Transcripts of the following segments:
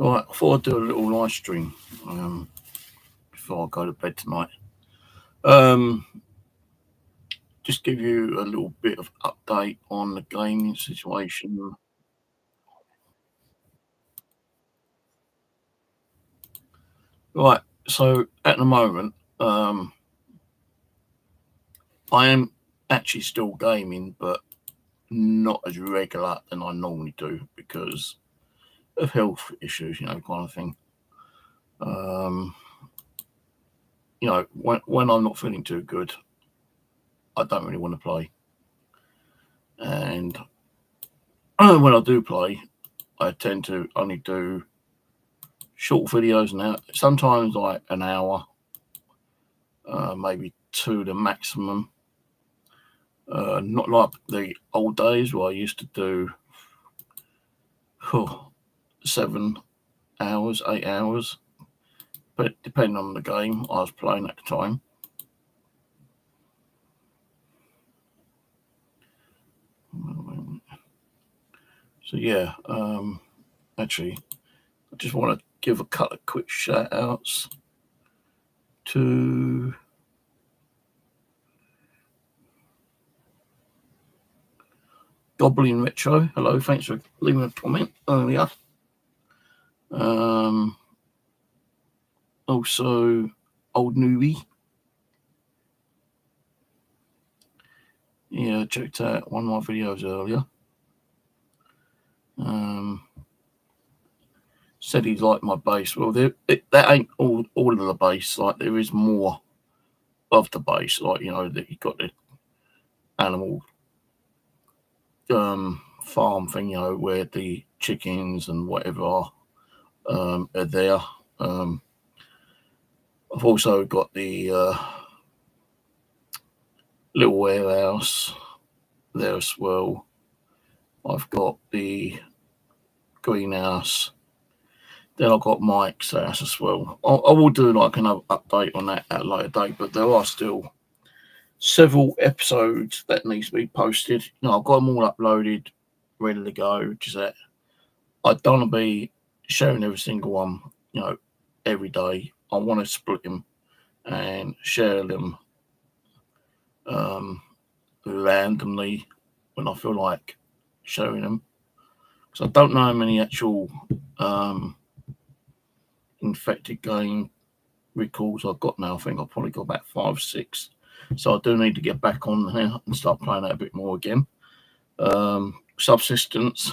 Right, I thought I'd do a little live stream before I go to bed tonight. Just give you a little bit of update on the gaming situation. Right, so at the moment, I am actually still gaming, but not as regular than I normally do because of health issues, kind of thing. When I'm not feeling too good, I don't really want to play. And when I do play, I tend to only do short videos now, sometimes like an hour, maybe 2 the maximum. Not like the old days where I used to do 7 hours, 8 hours, but depending on the game I was playing at the time. So yeah, actually, I just want to give a couple of quick shout outs to Goblin Retro. Hello, thanks for leaving a comment earlier. Also, Old Newbie. Yeah, checked out one of my videos earlier. Said he liked my bass. Well, that ain't all of the bass. Like, there is more of the bass. Like, that you got the animal farm thing, where the chickens and whatever are there. I've also got the little warehouse there as well. I've got the greenhouse. Then I've got Mike's house as well. I will do like another update on that at a later date, but there are still several episodes that needs to be posted. I've got them all uploaded, ready to go. Just that I don't want to be sharing every single one, every day. I want to split them and share them randomly when I feel like sharing them. Because I don't know how many actual infected game records I've got now. I think I've probably got about 5 or 6. So I do need to get back on there and start playing that a bit more again. Subsistence.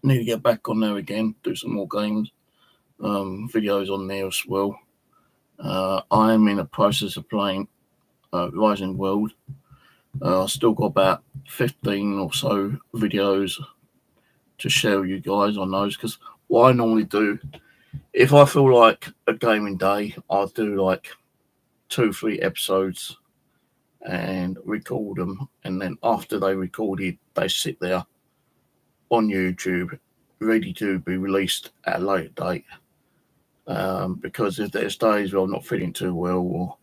Need to get back on there again, do some more games, videos on there as well. I am in the process of playing Rising World. I've still got about 15 or so videos to share with you guys on those, because what I normally do, if I feel like a gaming day, I'll do like 2-3 episodes and record them, and then after they recorded, they sit there on YouTube ready to be released at a later date. Because if there's days where I'm not feeling too well,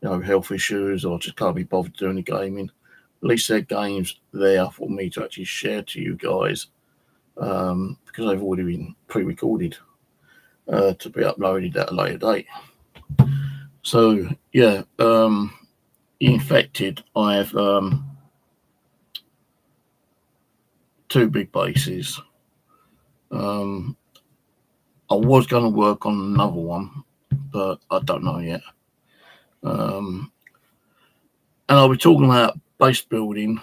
or health issues, or just can't be bothered doing the gaming, at least there are games there for me to actually share to you guys, because they've already been pre-recorded to be uploaded at a later date. So yeah, infected, I have 2 big bases. I was going to work on another one, but I don't know yet. And I'll be talking about base building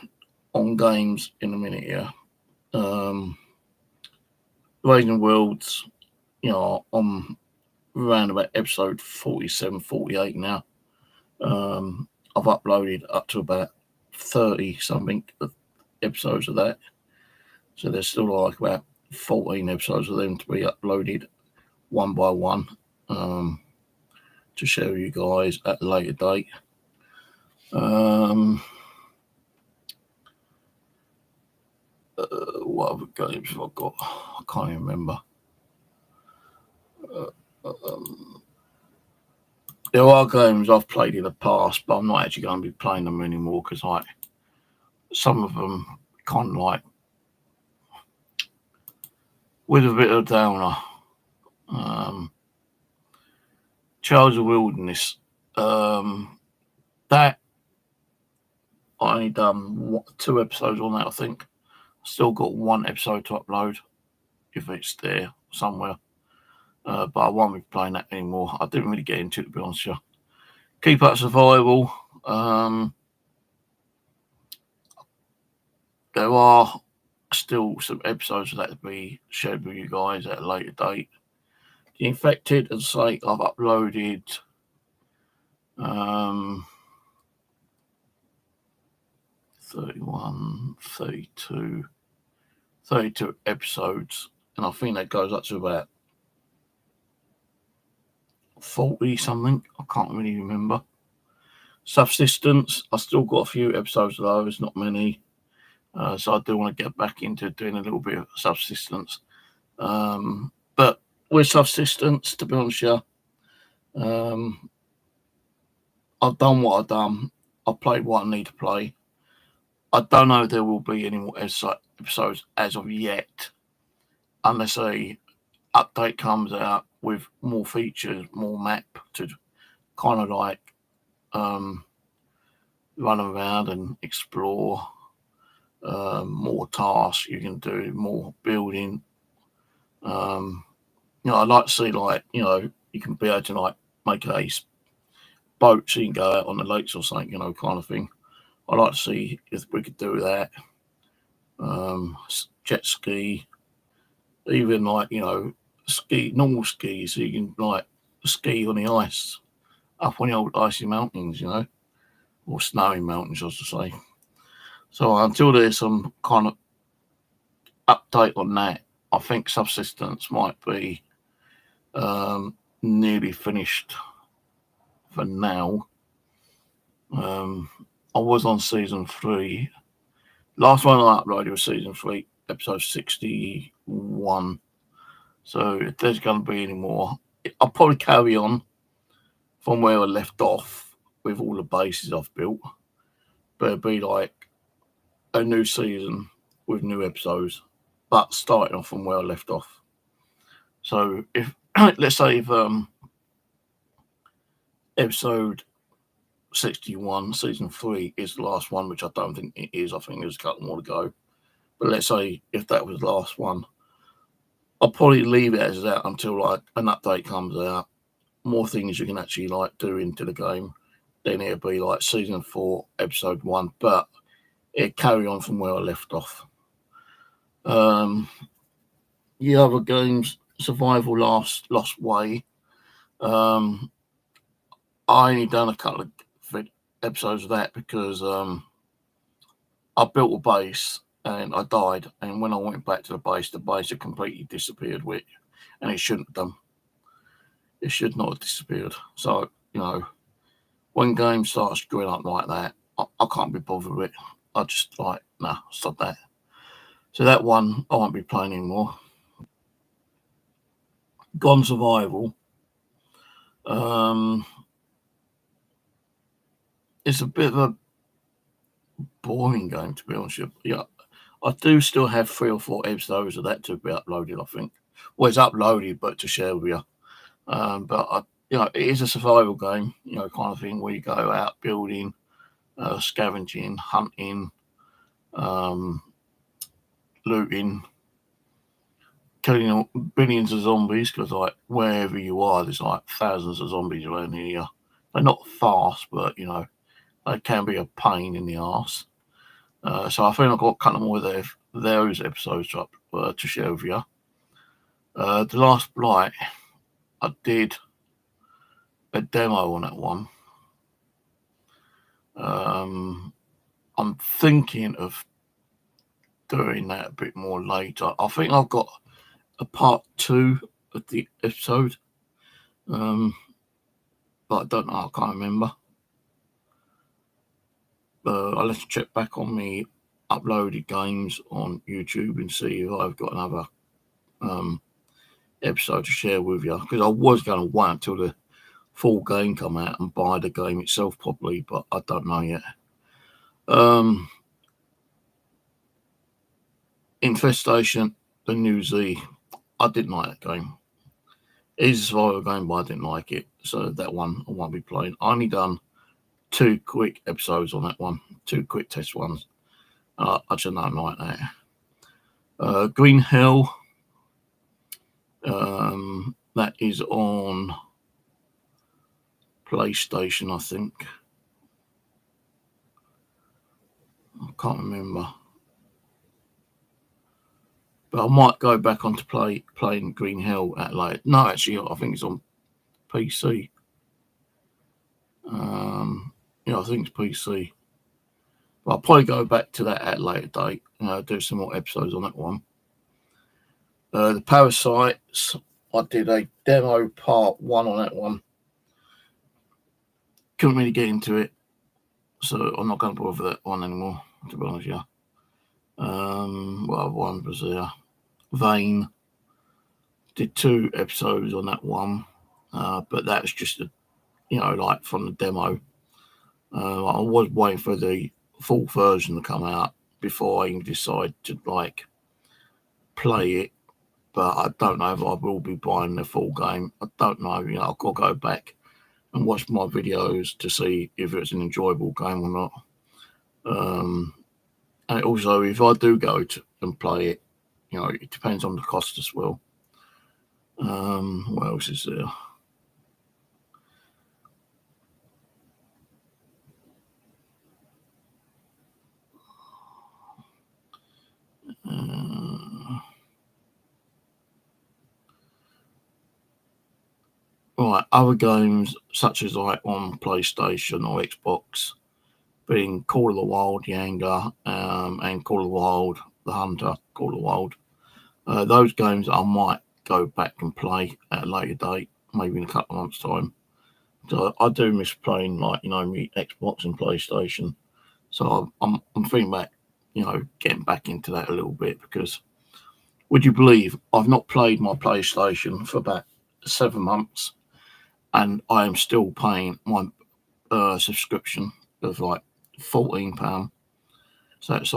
on games in a minute here. Raging Worlds, I'm around about episode 47, 48 now. I've uploaded up to about 30 something episodes of that. So there's still like about 14 episodes of them to be uploaded one by one, to share with you guys at a later date. What other games have I got? I can't even remember. There are games I've played in the past, but I'm not actually going to be playing them anymore, because like some of them kind of like with a bit of downer. Charles of Wilderness. That I only done 2 episodes on that, I think. Still got 1 episode to upload if it's there somewhere. But I won't be playing that anymore. I didn't really get into it, to be honest with you. Keep Up Survival. There are still some episodes of that to be shared with you guys at a later date. The Infected, as I say, I've uploaded 31, 32 episodes, and I think that goes up to about 40 something. I can't really remember. Subsistence, I still got a few episodes of those, not many. So I do want to get back into doing a little bit of Subsistence. But with Subsistence, to be honest with you, I've done what I've done. I've played what I need to play. I don't know if there will be any more episodes as of yet, unless a update comes out with more features, more map to kind of like run around and explore, more tasks you can do, more building. I'd like to see, like, you can be able to like make a boat so you can go out on the lakes or something, kind of thing. I'd like to see if we could do that. Jet ski, even like, normal ski, so you can like ski on the ice up on the old icy mountains, or snowy mountains, I should say. So until there's some kind of update on that, I think Subsistence might be nearly finished for now. I was on season 3. Last one I uploaded was season 3, episode 61. So if there's going to be any more, I'll probably carry on from where I left off with all the bases I've built. But it'll be like a new season with new episodes, but starting off from where I left off. So if, let's say if episode 61, season 3 is the last one, which I don't think it is. I think there's a couple more to go. But let's say if that was the last one, I'll probably leave it as that until like an update comes out, more things you can actually like do into the game. Then it'll be like season 4, episode 1, but it'll carry on from where I left off. The other games, Survival Lost Way. I only done a couple of episodes of that because I built a base and I died, and when I went back to the base had completely disappeared with, and it shouldn't have done. It should not have disappeared. So, when games start screwing up like that, I can't be bothered with it. I just stop that. So that one I won't be playing anymore. Gone Survival. It's a bit of a boring game, to be honest with you. Yeah, I do still have 3 or 4 episodes of that to be uploaded, I think. Well, it's uploaded, but to share with you. But it is a survival game, kind of thing where you go out building, scavenging, hunting, looting, killing billions of zombies, because like wherever you are, there's like thousands of zombies around here. They're not fast, but they can be a pain in the arse. So I think I've got a couple more of those episodes to share with you. The Last Blight, I did a demo on that one. I'm thinking of doing that a bit more later. I think I've got a part 2 of the episode, but I don't know. I can't remember. I'll have to check back on me uploaded games on YouTube and see if I've got another episode to share with you, because I was going to wait until the full game come out and buy the game itself properly, but I don't know yet. Infestation, the new Z. I didn't like that game. It is a survival game, but I didn't like it. So that one I won't be playing. I only done 2 quick episodes on that one, 2 quick test ones. I just don't like that. Green Hell, that is on PlayStation, I think. I can't remember. But I might go back onto playing Green Hell at later. No, actually, I think it's on PC. Yeah, I think it's PC. But I'll probably go back to that at a later date. Do some more episodes on that one. The Parasites, I did a demo part 1 on that one. Couldn't really get into it, so I'm not going to bother that one anymore, to be honest with you. What other one was there? Vane. Did 2 episodes on that one, but that's just like from the demo. I was waiting for the full version to come out before I even decide to play it. But I don't know if I will be buying the full game. I don't know. I've got to go back and watch my videos to see if it's an enjoyable game or not. And also, if I do go and play it, it depends on the cost as well. What else is there? Right, other games such as on PlayStation or Xbox, being Call of the Wild, Yanga, and Call of the Wild, The Hunter, Call of the Wild. Those games I might go back and play at a later date, maybe in a couple of months' time. So I do miss playing me Xbox and PlayStation. So I'm thinking back, getting back into that a little bit, because would you believe I've not played my PlayStation for about 7 months, and I am still paying my subscription of £14. So it's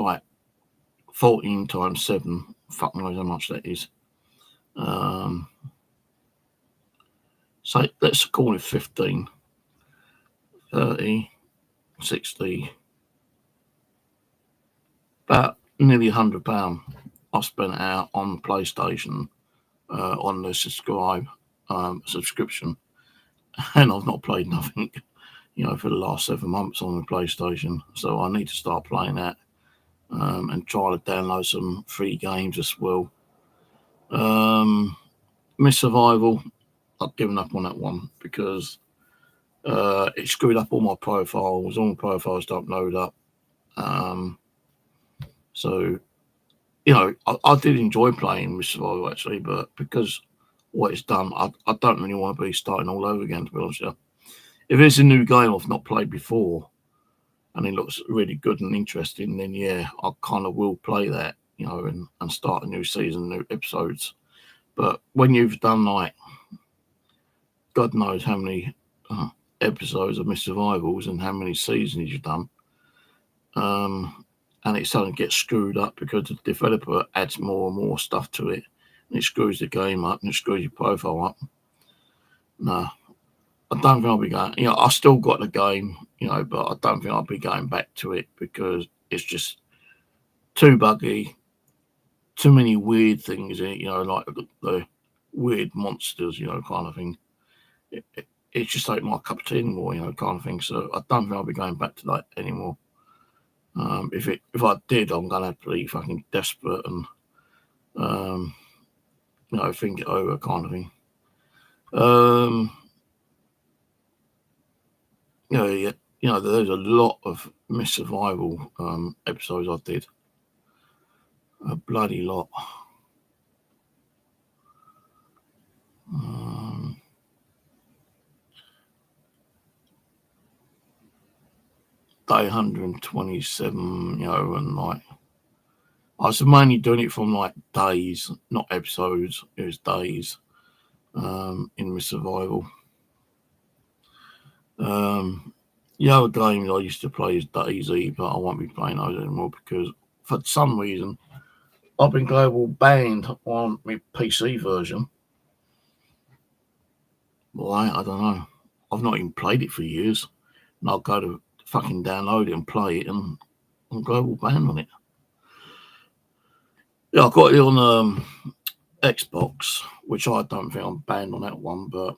14 times 7. Fuck knows how much that is. So let's call it 15, 30, 60, about nearly £100 I've spent out on PlayStation on the subscription, and I've not played nothing, for the last 7 months on the PlayStation. So I need to start playing that and try to download some free games as well. Miss Survival, I've given up on that one because it screwed up all my profiles. All my profiles don't load up. So, I did enjoy playing Miss Survival actually, but because what it's done, I don't really want to be starting all over again, to be honest with you. If it's a new game I've not played before and it looks really good and interesting, then yeah, I kind of will play that, and start a new season, new episodes. But when you've done God knows how many episodes of Miss Survivals and how many seasons you've done, and it suddenly gets screwed up because the developer adds more and more stuff to it, and it screws the game up and it screws your profile up. No, I don't think I'll be going. I still got the game, but I don't think I'll be going back to it because it's just too buggy, too many weird things in it, like the weird monsters, kind of thing. It's just like my cup of tea anymore, kind of thing. So I don't think I'll be going back to that anymore. If I did, I'm gonna have to be fucking desperate and think it over, kind of thing. There's a lot of Miss Survival episodes I did. A bloody lot. Day 127, and I was mainly doing it from days, not episodes. It was days in Miss Survival. The other games I used to play is DayZ, but I won't be playing those anymore because for some reason I've been global banned on my PC version. Why? I don't know. I've not even played it for years. And I'll go to fucking download it and play it, and I'm global banned on it. Yeah, I got it on Xbox, which I don't think I'm banned on that one, but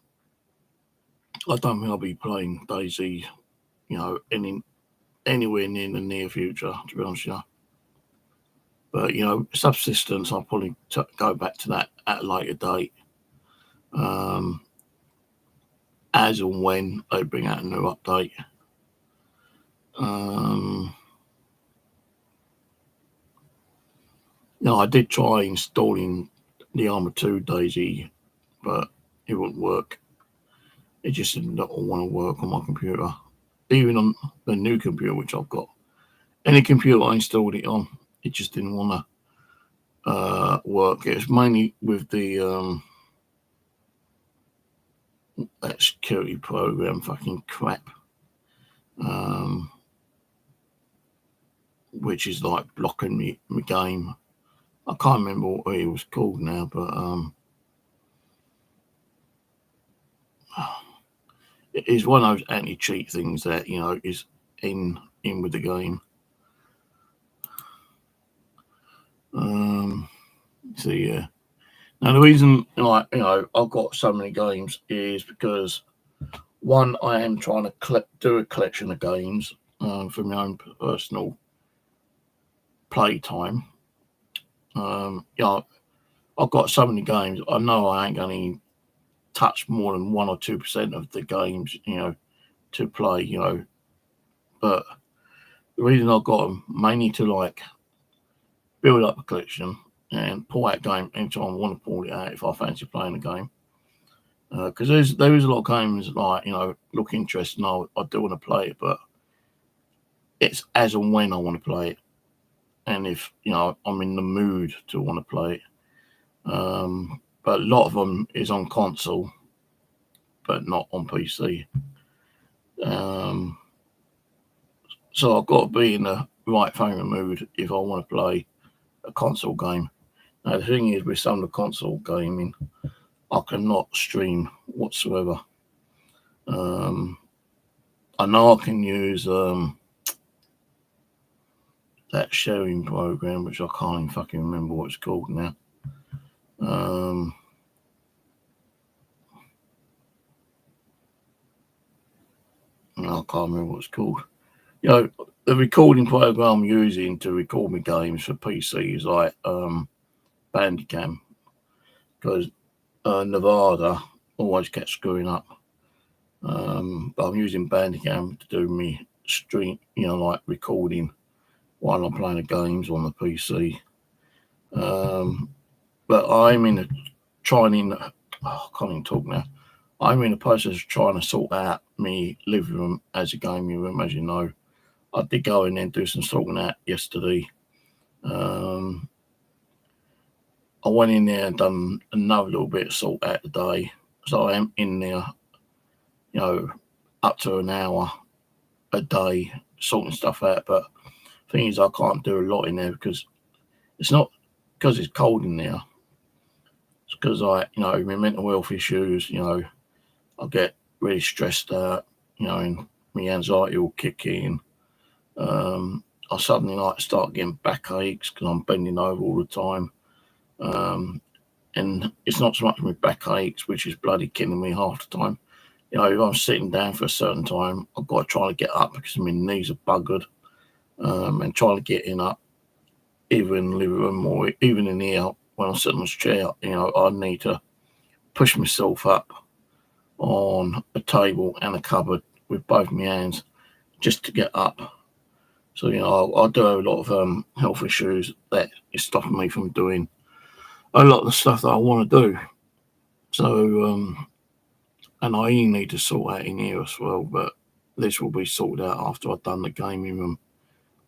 I don't think I'll be playing DayZ, anywhere near the near future, to be honest with you. But, Subsistence, I'll probably go back to that at a later date. As and when they bring out a new update. I did try installing the Arma 2 DayZ, but it wouldn't work. It just did not want to work on my computer. Even on the new computer, which I've got. Any computer I installed it on, it just didn't want to work. It was mainly with the that security program fucking crap, which is like blocking me game. I can't remember what it was called now, but it is one of those anti-cheat things that is in with the game. So yeah. Now the reason I've got so many games is because one, I am trying to do a collection of games for my own personal playtime. I've got so many games. I know I ain't going to touch more than 1 or 2% of the games, to play, But the reason I've got them mainly to build up a collection and pull out a game anytime I want to pull it out if I fancy playing a game. Because there is a lot of games look interesting. I do want to play it, but it's as and when I want to play it, and if I'm in the mood to want to play it. But a lot of them is on console, but not on PC. So I've got to be in the right frame of mood if I want to play a console game. Now the thing is, with some of the console gaming, I cannot stream whatsoever. I know I can use that sharing program, which I can't even fucking remember what it's called now. I can't remember what it's called. The recording program I'm using to record my games for PC is like Bandicam, because Nevada always kept screwing up. But I'm using Bandicam to do me stream, recording while I'm playing the games on the PC. But I'm in I can't even talk now. I'm in the process of trying to sort out my living room as a gaming room, as you know. I did go in there and do some sorting out yesterday. I went in there and done another little bit of sort out today. So I am in there, up to an hour a day sorting stuff out. But the thing is, I can't do a lot in there because it's not because it's cold in there. It's because my mental health issues, I get really stressed out, and my anxiety will kick in. I suddenly start getting backaches because I'm bending over all the time. And it's not so much my backaches, which is bloody killing me half the time. If I'm sitting down for a certain time, I've got to try to get up because my knees are buggered. And trying to get up, either in the living room or even in here when I'm sitting on this chair, I need to push myself up on a table and a cupboard with both my hands just to get up. So, I do have a lot of health issues that is stopping me from doing a lot of the stuff that I want to do. So, and I need to sort out in here as well, but this will be sorted out after I've done the gaming room,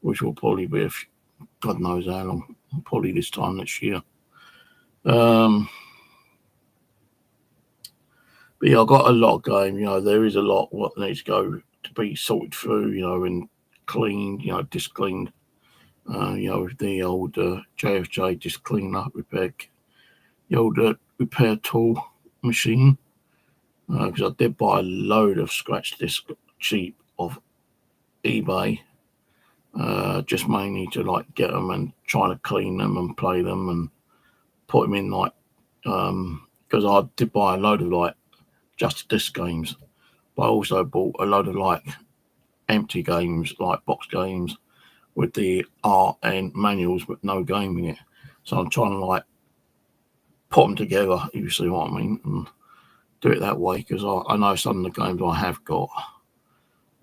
which will probably be God knows how long, probably this time next year. But yeah, I've got a lot of games, there is a lot what needs to go to be sorted through, and cleaned, discleaned. with the old JFJ just clean up repair, the old repair tool machine. Because I did buy a load of scratch discs cheap off eBay, just mainly to like get them and try to clean them and play them and put them in like, because I did buy a load of like just disc games, but I also bought a load of like empty games, like box games with the art and manuals but no game in it. So I'm trying to like put them together, you see what I mean, and do it that way, because I know some of the games I have got,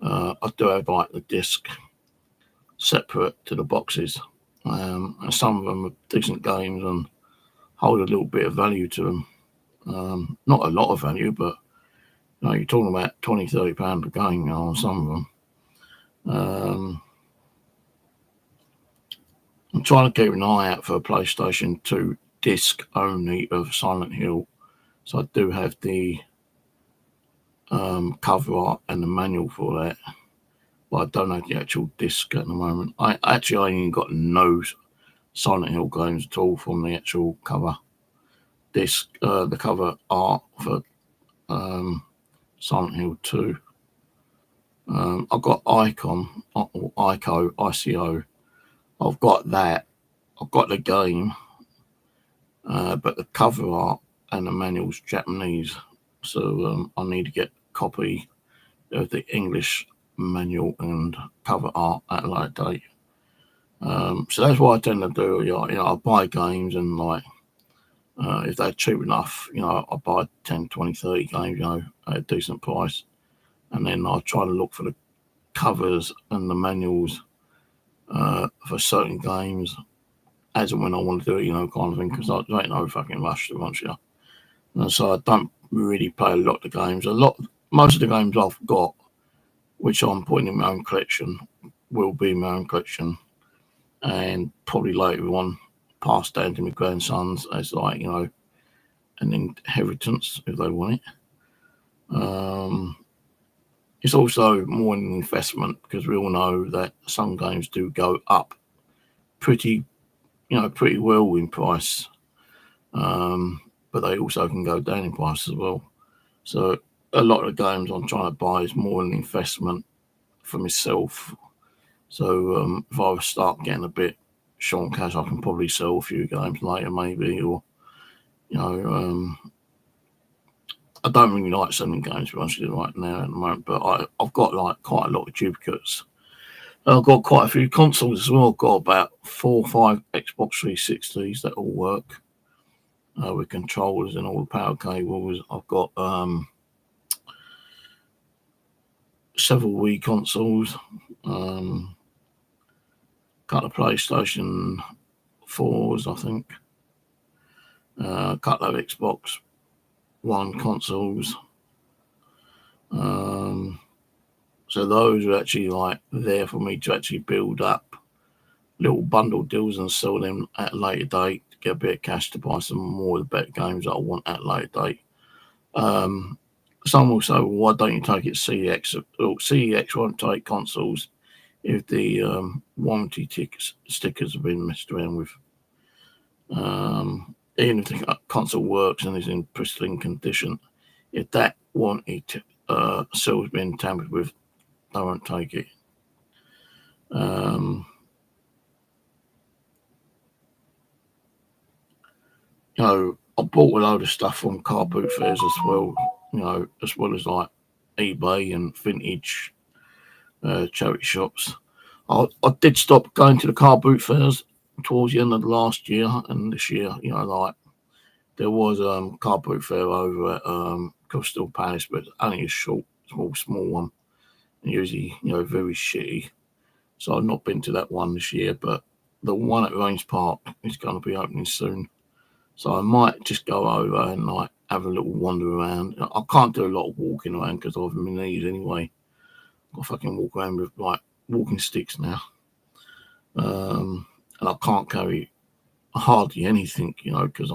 I do have like the disc separate to the boxes, and some of them are decent games and hold a little bit of value to them. Not a lot of value, but you're talking about £20-30 a game on some of them. I'm trying to keep an eye out for a PlayStation 2 disc only of Silent Hill, so I do have the cover art and the manual for that, but I don't have the actual disc at the moment. I ain't got no Silent Hill games at all from the actual cover disc, the cover art for Silent Hill 2. I've got ICO. I've got that. I've got the game, but the cover art and the manual's Japanese, so I need to get a copy of the English manual and cover art at a later date. So that's what I tend to do. I buy games and like, if they're cheap enough, I buy 10, 20, 30 games, at a decent price, and then I try to look for the covers and the manuals for certain games as and when I want to do it, kind of thing, because I ain't no fucking rush to once, and so I don't really play a lot of games. Most of the games I've got, which I'm putting in my own collection, will be my own collection, and probably later on passed down to my grandsons as like, an inheritance if they want it. It's also more an investment, because we all know that some games do go up pretty well in price, but they also can go down in price as well. So a lot of the games I'm trying to buy is more an investment for myself. So if I start getting a bit short on cash, I can probably sell a few games later, maybe, or I don't really like selling games right now at the moment, but I've got like quite a lot of duplicates. I've got quite a few consoles as well. I've got about 4 or 5 Xbox 360s that all work with controllers and all the power cables. I've got several Wii consoles, couple of PlayStation 4s, I think, a couple of Xbox One consoles. So those are actually like there for me to actually build up little bundle deals and sell them at a later date to get a bit of cash to buy some more of the better games that I want at a later date. Some will say, well, why don't you take it CEX? CEX won't take consoles if the warranty stickers have been messed around with. Even if the console works and is in pristine condition, if that warranty seal has been tampered with, they won't take it. I bought a load of stuff from car boot fairs as well, as well as like eBay and vintage charity shops. I did stop going to the car boot fairs towards the end of the last year, and this year, like there was car boot fair over at Crystal Palace, but only a small one, and usually, very shitty. So I've not been to that one this year, but the one at Range Park is going to be opening soon. So I might just go over and like have a little wander around. I can't do a lot of walking around because of my knees anyway. I fucking walk around with like walking sticks now, and I can't carry hardly anything, because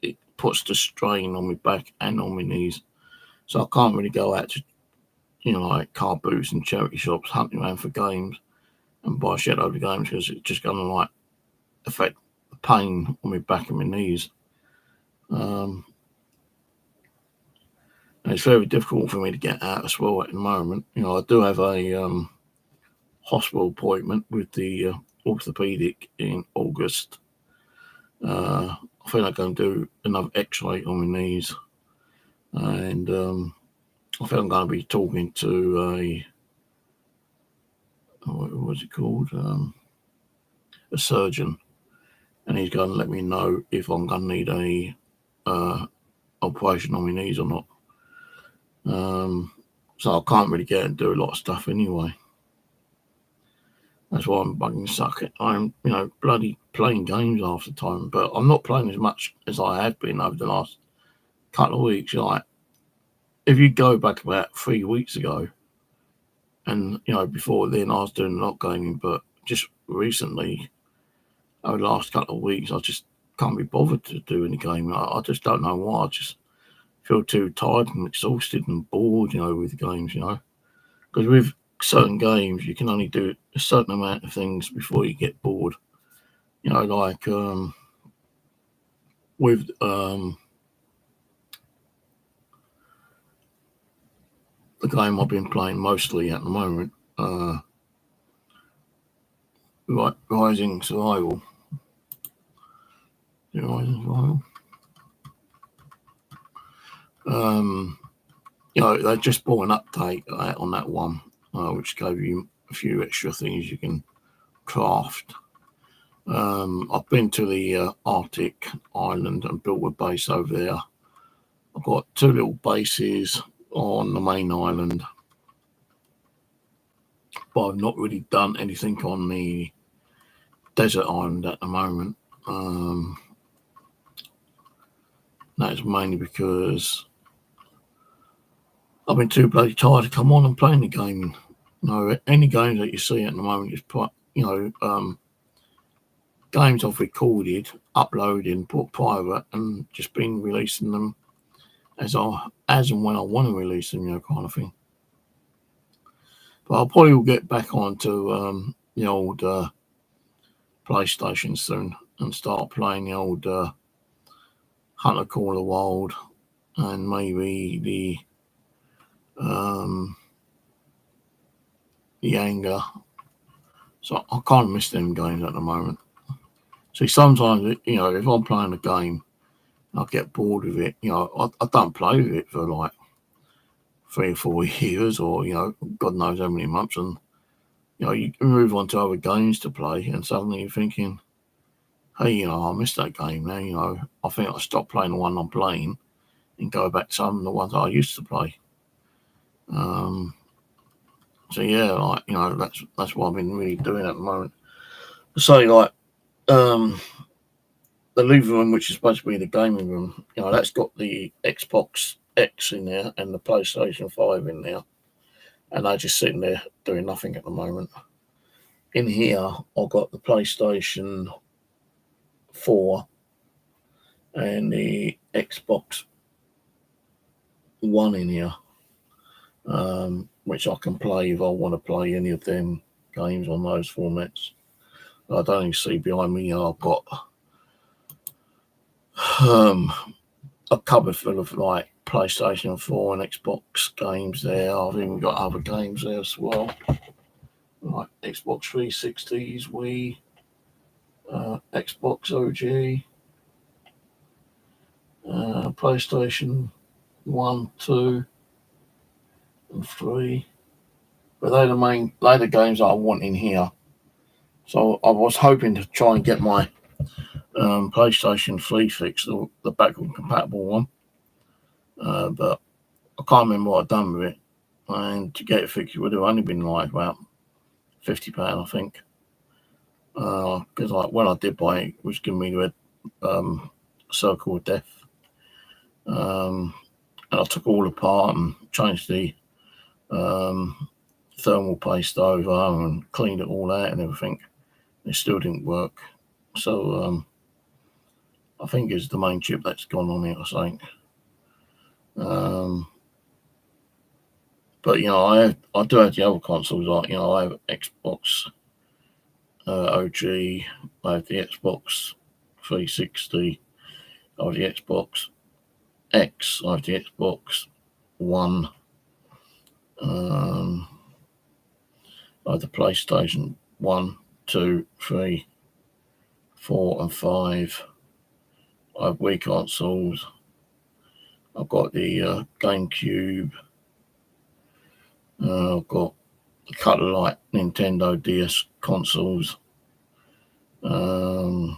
it puts the strain on my back and on my knees. So I can't really go out to, like car booths and charity shops hunting around for games. and buy a shit load of games because it's just going to like affect the pain on my back and my knees. And it's very difficult for me to get out as well at the moment. You know, I do have a hospital appointment with the orthopedic in August. I think I'm going to do another x-ray on my knees, and I think I'm going to be talking to what's it called, a surgeon, and he's going to let me know if I'm going to need any operation on my knees or not. So I can't really get and do a lot of stuff anyway. That's why I'm bugging suck it. I'm, bloody playing games half the time, but I'm not playing as much as I have been over the last couple of weeks. Like, if you go back about 3 weeks ago, and, before then I was doing a lot of gaming, but just recently, over the last couple of weeks, I just can't be bothered to do any gaming. I just don't know why. I just feel too tired and exhausted and bored, with the games, because with certain games you can only do a certain amount of things before you get bored. Like with the game I've been playing mostly at the moment, Rising Survival. They just bought an update on that one, which gave you a few extra things you can craft. I've been to the Arctic island and built a base over there. I've got 2 little bases on the main island, but I've not really done anything on the desert island at the moment. That's mainly because I've been too bloody tired to come on and play the game. Any games that you see at the moment is games I've recorded, uploaded, put private, and just been releasing them as and when I want to release them, kind of thing. But I probably will get back onto the old PlayStation soon and start playing the old Hunter Call of the Wild and maybe the Anger. So I kind of miss them games at the moment. See, sometimes, if I'm playing a game, I get bored with it. I don't play with it for like 3 or 4 years or, God knows how many months. And, you move on to other games to play and suddenly you're thinking, hey, I missed that game now. I think I'll stop playing the one I'm playing and go back to some of the ones I used to play. So yeah, that's what I've been really doing at the moment. So the living room, which is supposed to be the gaming room, that's got the Xbox X in there and the PlayStation 5 in there, and they're just sitting there doing nothing at the moment. In here, I've got the PlayStation 4 and the Xbox One in here, which I can play if I want to play any of them games on those formats. I don't even see behind me. I've got a cupboard full of like PlayStation 4 and Xbox games there. I've even got other games there as well, like Xbox 360s, Wii, Xbox OG, PlayStation 1, 2, and 3. But they're the games that I want in here. So I was hoping to try and get my PlayStation 3 fixed, the backward compatible one. But I can't remember what I've done with it. And to get it fixed, it would have only been like about £50, I think. Because when I did buy it, it was giving me the circle of death. And I took all apart and changed the thermal paste over and cleaned it all out and everything. It still didn't work. So I think it's the main chip that's gone on it, I think. But I do have the other consoles. I have Xbox OG. I have the Xbox 360. I have the Xbox X. I have the Xbox One. I have the PlayStation 1, 2, 3, 4 and 5. I have Wii consoles. I've got the GameCube. I've got a couple of like Nintendo DS consoles. The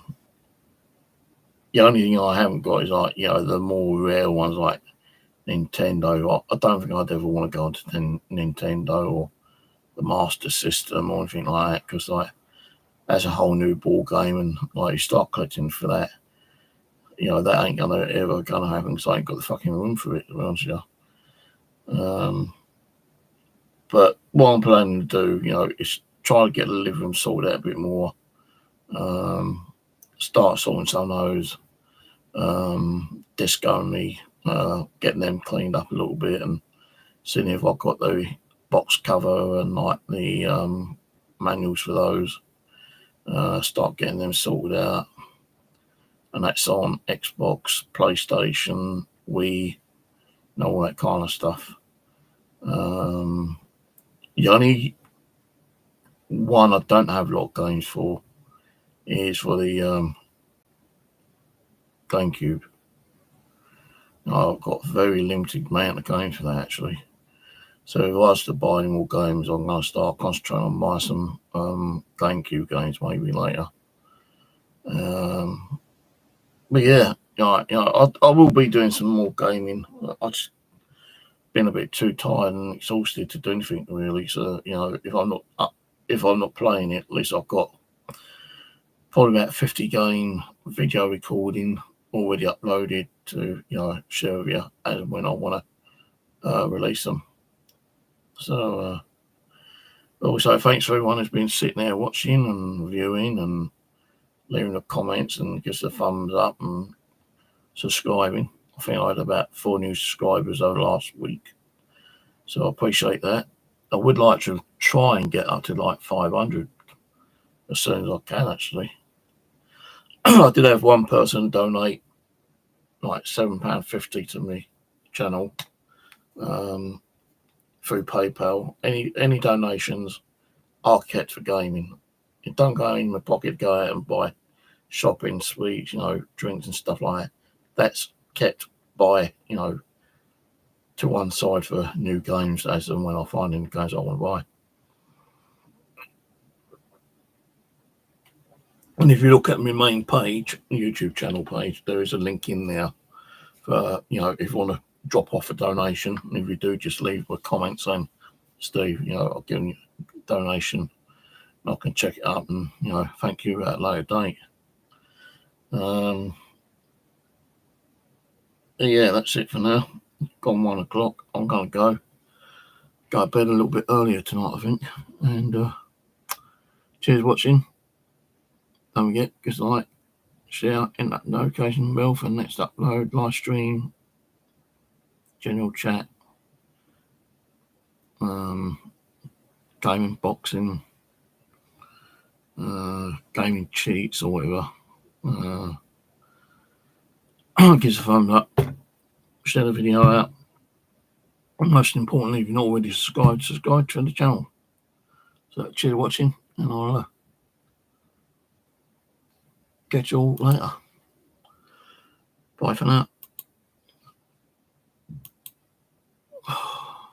only thing I haven't got is like, the more rare ones like Nintendo. I don't think I'd ever want to go into Nintendo or the Master System or anything like that, because like that's a whole new ball game, and like you start collecting for that, that ain't ever gonna happen because I ain't got the fucking room for it, to be honest with you. But what I'm planning to do, is try to get the living room sorted out a bit more. Start sorting some of those disc only, getting them cleaned up a little bit, and seeing if I've got the box cover and like the manuals for those. Start getting them sorted out, and that's on Xbox, PlayStation, Wii, and all that kind of stuff. The only one I don't have a lot of games for is for the GameCube. I've got a very limited amount of games for that, actually. So if I was to buy any more games, I'm going to start concentrating on buying some GameCube games maybe later. But yeah, I will be doing some more gaming. I've just been a bit too tired and exhausted to do anything really. So if I'm not playing it, at least I've got probably about 50 game video recording already uploaded to share with you as and when I want to release them. So also thanks for everyone who's been sitting there watching and viewing and leaving the comments and gives a thumbs up and subscribing. I think I had about 4 new subscribers over last week, so I appreciate that. I would like to try and get up to like 500 as soon as I can, actually. I did have one person donate like £7.50 to my channel through PayPal. Any donations are kept for gaming. It don't go in my pocket, go out and buy shopping, sweets, drinks and stuff like that. That's kept by, to one side for new games as and when I find any games I want to buy. And if you look at my main page, YouTube channel page, there is a link in there for, if you want to drop off a donation. And if you do, just leave a comment saying, Steve, I'll give you a donation. And I can check it up and, thank you at a later date. Yeah, that's it for now. Gone 1 o'clock. I'm going to go to bed a little bit earlier tonight, I think. And cheers for watching. Don't forget, give us a like, share, hit that notification bell for the next upload, live stream, general chat, gaming, boxing, gaming cheats or whatever. Give us a thumbs up, share the video out, and most importantly, if you're not already subscribed to the channel. So cheers for watching, and I'll catch you all later. Bye for now.